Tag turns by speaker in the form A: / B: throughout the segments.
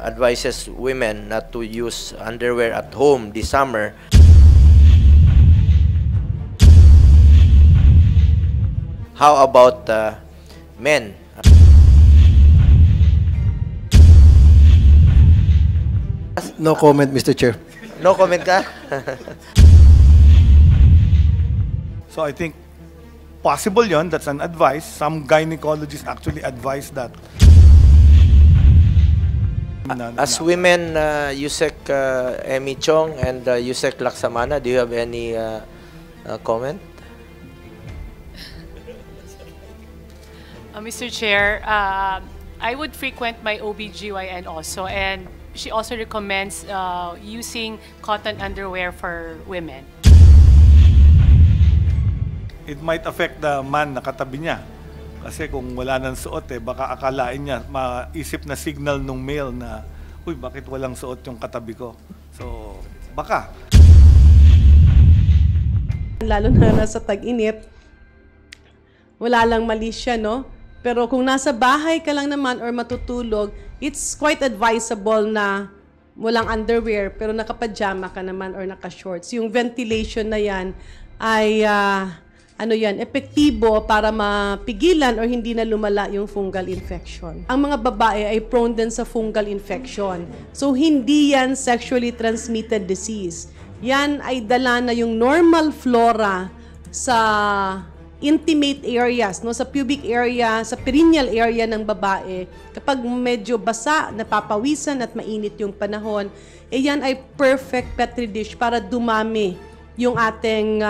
A: advises women not to use underwear at home this summer. How about men?
B: No comment, Mr. Chair.
A: No comment ka?
C: So I think possible yon. That's an advice. Some gynecologists actually advise that.
A: As women, Yusek Emmy Chong and Yusek Laksamana, do you have any comment?
D: Mr. Chair, I would frequent my OBGYN also, and she also recommends using cotton underwear for women.
C: It might affect the man na katabi niya. Kasi kung wala nang suot, baka akalain niya, maisip na signal nung male na, uy, bakit walang suot yung katabi ko? So, baka.
E: Lalo na nasa tag-init, wala lang mali siya, no? Pero kung nasa bahay ka lang naman or matutulog, it's quite advisable na walang underwear pero nakapajama ka naman or naka-shorts. Yung ventilation na yan ay epektibo para mapigilan or hindi na lumala yung fungal infection. Ang mga babae ay prone din sa fungal infection. So hindi yan sexually transmitted disease. Yan ay dala na yung normal flora sa intimate areas, no, sa pubic area, sa perineal area ng babae. Kapag medyo basa, napapawisan at mainit yung panahon, yan ay perfect petri dish para dumami yung ating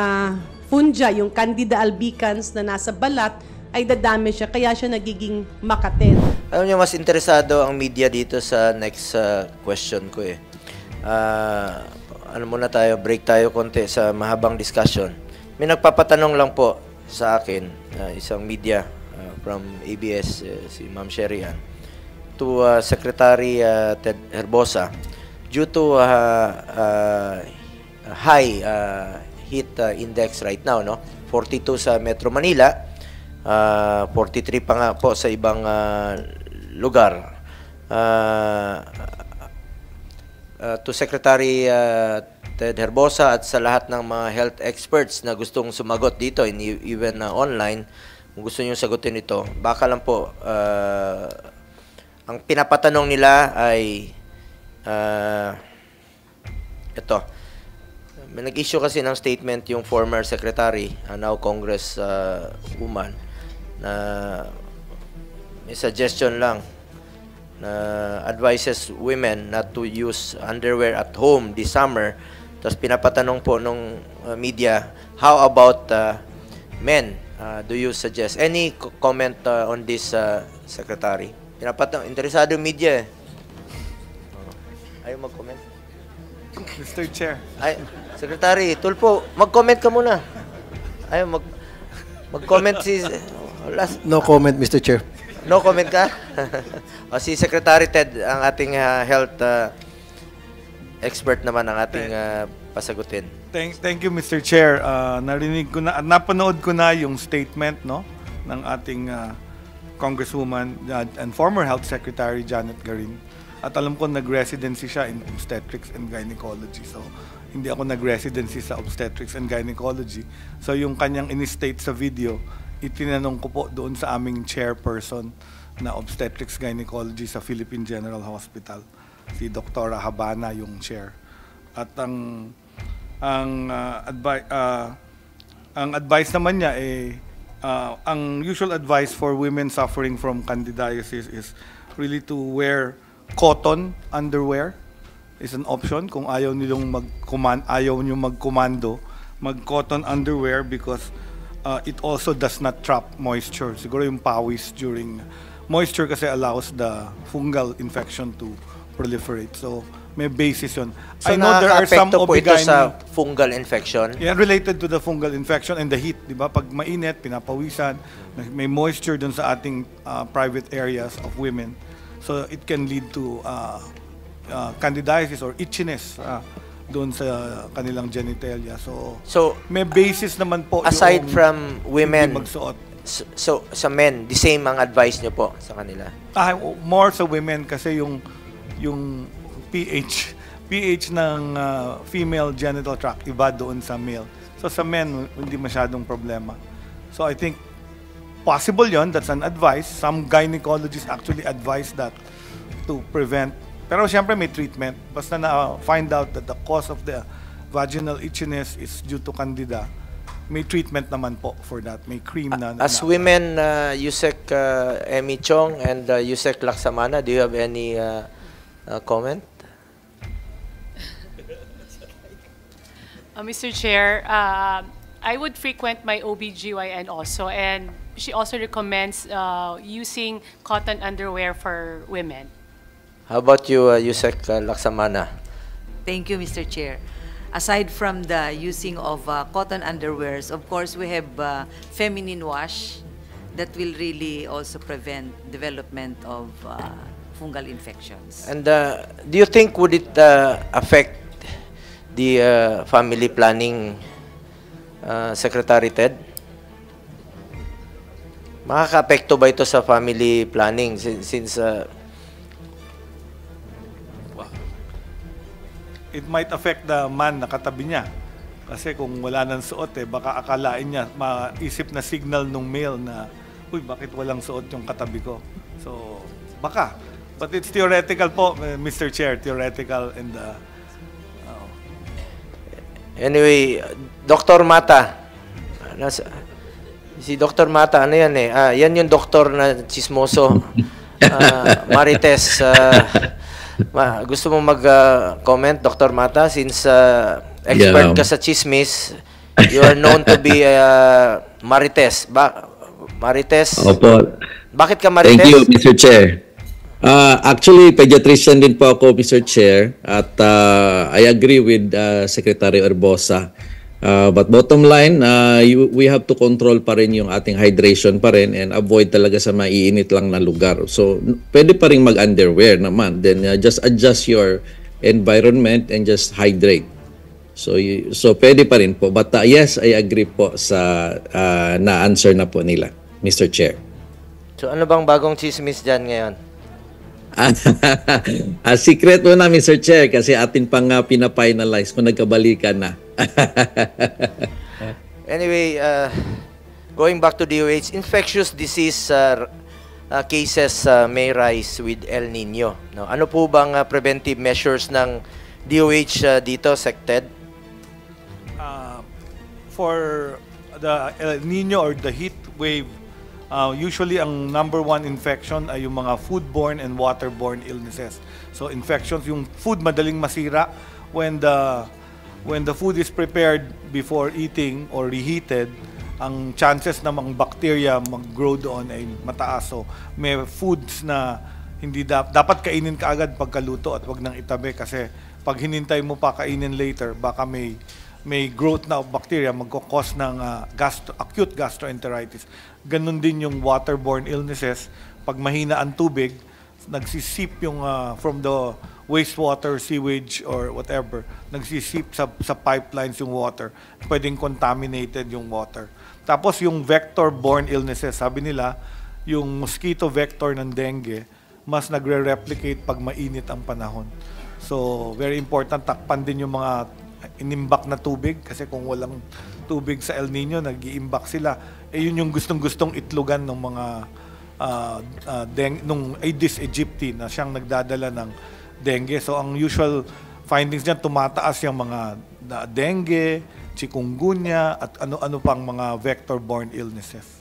E: fungi, yung Candida albicans na nasa balat, ay dadami siya, kaya siya nagiging makaten.
A: Alam niyo, mas interesado ang media dito sa next question ko eh. Ano muna tayo, break tayo konti sa mahabang discussion. May nagpapatanong lang po sa akin, isang media from ABS, si Ma'am Sherian, to Secretary Ted Herbosa, due to high heat index right now, no? 42 sa Metro Manila, 43 pa nga po sa ibang lugar. To Secretary Ted Herbosa at sa lahat ng mga health experts na gustong sumagot dito, even online, kung gusto nyo sagutin ito, baka lang po, ang pinapatanong nila ay ito. May nag-issue kasi ng statement yung former secretary, now Congress woman, na may suggestion lang na advises women not to use underwear at home this summer. Tapos pinapatanong po nung media, how about men? Do you suggest? Any comment on this, Secretary? Pinapatanong, interesado yung media eh. Ayaw mag-comment?
C: Mr. Chair.
A: Ay, Secretary, Tulfo, mag-comment ka muna. Ayaw mag-comment si...
B: No comment, Mr. Chair.
A: No comment ka? O si Secretary Ted, ang ating health expert naman ang ating pasagutin.
C: Thank you, Mr. Chair. Narinig ko na, napanood ko na yung statement, no, ng ating Congresswoman and former Health Secretary Janet Garin. At alam ko nag-residency siya in obstetrics and gynecology. So, hindi ako nag-residency sa obstetrics and gynecology. So, yung kanyang in-state sa video, itinanong ko po doon sa aming chairperson na obstetrics gynecology sa Philippine General Hospital. Si Dr. Habana yung chair. At ang advice naman niya ang usual advice for women suffering from candidiasis is really to wear cotton underwear is an option. Kung ayaw niyo magkomando, mag-cotton underwear because it also does not trap moisture. Siguro yung pawis during moisture kasi allows the fungal infection to proliferate. So, may basis yun.
A: So,
C: I know there are some
A: po ito
C: OB-GYN
A: sa fungal infection?
C: yeah, related to the fungal infection and the heat. Di ba? Pag mainit, pinapawisan, may moisture dun sa ating private areas of women. So, it can lead to candidiasis or itchiness doon sa kanilang genitalia. So, may basis naman po
A: aside
C: yung
A: from women,
C: hindi magsuot.
A: So, sa men, the same ang advice nyo po sa kanila?
C: More sa women kasi yung pH ng female genital tract iba doon sa male. So sa men, hindi masyadong problema. So I think possible yon, that's an advice. Some gynecologists actually advise that to prevent. Pero siyempre may treatment. Basta na find out that the cause of the vaginal itchiness is due to candida, may treatment naman po for that. May cream na.
A: As women, Yusek Emmy Chong and Yusek Laksamana, do you have any comment?
D: Mr. Chair, I would frequent my OBGYN also, and she also recommends using cotton underwear for women.
A: How about you, Yusek Laksamana?
F: Thank you, Mr. Chair. Aside from the using of cotton underwears, of course, we have feminine wash that will really also prevent development of fungal infections.
A: And do you think would it affect the family planning Secretary Ted? Makaka-apekto ba ito sa family planning since
C: it might affect the man na katabi niya. Kasi kung wala nang suot baka akalain niya, maisip na signal nung male na, uy, bakit walang suot yung katabi ko? So, baka. But it's theoretical po, Mr. Chair, theoretical and
A: anyway, Dr. Mata. Si Dr. Mata, ano yan yan yung doktor na chismoso. Marites. Gusto mo mag-comment, Dr. Mata, since expert ka sa chismis, you are known to be Marites. Marites?
G: Opo.
A: Bakit ka Marites?
G: Thank you, Mr. Chair. Actually, pediatrician din po ako, Mr. Chair, at I agree with Secretary Orbosa. But bottom line, we have to control pa rin yung ating hydration pa rin and avoid talaga sa maiinit lang na lugar. So, pwede pa rin mag-underwear naman. Then, just adjust your environment and just hydrate. So pwede pa rin po. But yes, I agree po sa na-answer na po nila, Mr. Chair.
A: So, ano bang bagong chismis dyan ngayon?
G: Secret mo na, Mr. Chair, kasi atin pang pina-finalize kung nagkabalikan na.
A: Anyway, going back to DOH, infectious disease cases may rise with El Nino. No? Ano po bang preventive measures ng DOH dito, Sected?
C: For the El Nino or the heat wave, usually ang number one infection ay yung mga foodborne and waterborne illnesses. So infections, yung food madaling masira when the food is prepared before eating or reheated, ang chances na mga bacteria mag-grow doon ay mataas. So may foods na hindi dapat kainin ka agad pagkaluto at wag nang itabi kasi pag hinintay mo pa kainin later, baka may growth na bacteria magkakos ng acute gastroenteritis. Ganun din yung waterborne illnesses. Pag mahina ang tubig, nagsisip yung from the wastewater, sewage, or whatever, nagsisip sa pipelines yung water. Pwedeng contaminated yung water. Tapos yung vector-borne illnesses, sabi nila, yung mosquito vector ng dengue, mas nagre-replicate pag mainit ang panahon. So, very important, takpan din yung mga inimbak na tubig kasi kung walang tubig sa El Nino, nag-iimbak sila. Yun yung gustong-gustong itlogan ng mga nung Aedes aegypti na siyang nagdadala ng dengue. So, ang usual findings niyan, tumataas yung mga dengue, chikungunya, at ano-ano pang mga vector-borne illnesses.